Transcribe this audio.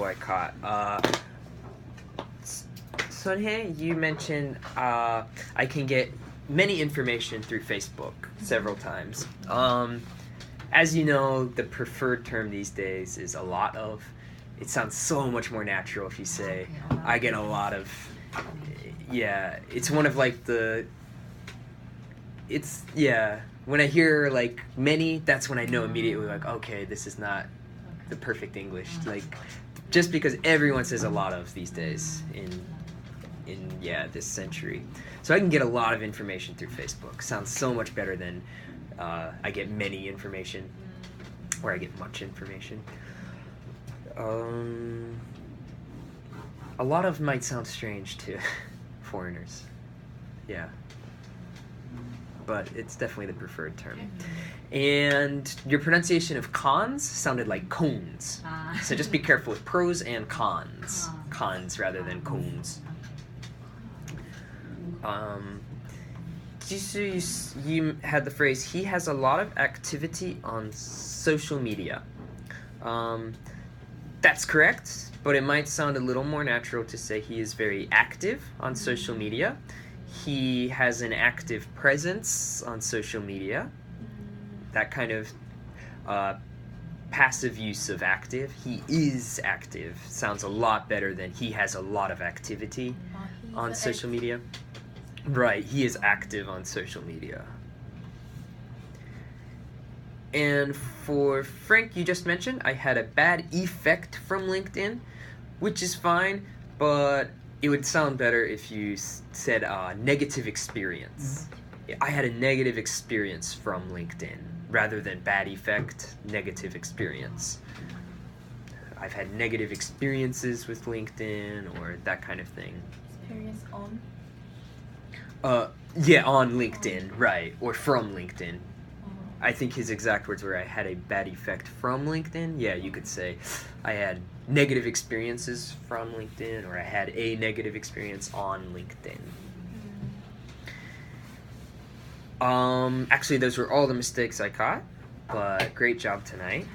I caught. Sunhae, you mentioned I can get many information through Facebook several times. As you know, the preferred term these days is a lot of. It sounds so much more natural if you say, I get a lot of. Yeah, it's one of like the. It's, yeah. When I hear like many, that's when I know immediately, like, okay, this is not the perfect English. Like, just because everyone says a lot of these days in this century. So I can get a lot of information through Facebook. Sounds so much better than I get many information, or I get much information. A lot of might sound strange to foreigners. Yeah. But it's definitely the preferred term. And your pronunciation of cons sounded like cones. So just be careful with pros and cons. Cons rather than cones. Jisoo, you had the phrase, he has a lot of activity on social media. That's correct, but it might sound a little more natural to say he is very active on social media. He has an active presence on social media. That kind of passive use of active. He is active sounds a lot better than he has a lot of activity on social media. Right, he is active on social media. And for Frank, you just mentioned I had a bad effect from LinkedIn, which is fine, but it would sound better if you said negative experience. I had a negative experience from LinkedIn rather than bad effect, negative experience. I've had negative experiences with LinkedIn or that kind of thing. Experience on? Yeah, on LinkedIn, right, or from LinkedIn. I think his exact words were, I had a bad effect from LinkedIn. Yeah, you could say, I had negative experiences from LinkedIn, or I had a negative experience on LinkedIn. Actually, those were all the mistakes I caught, but great job tonight.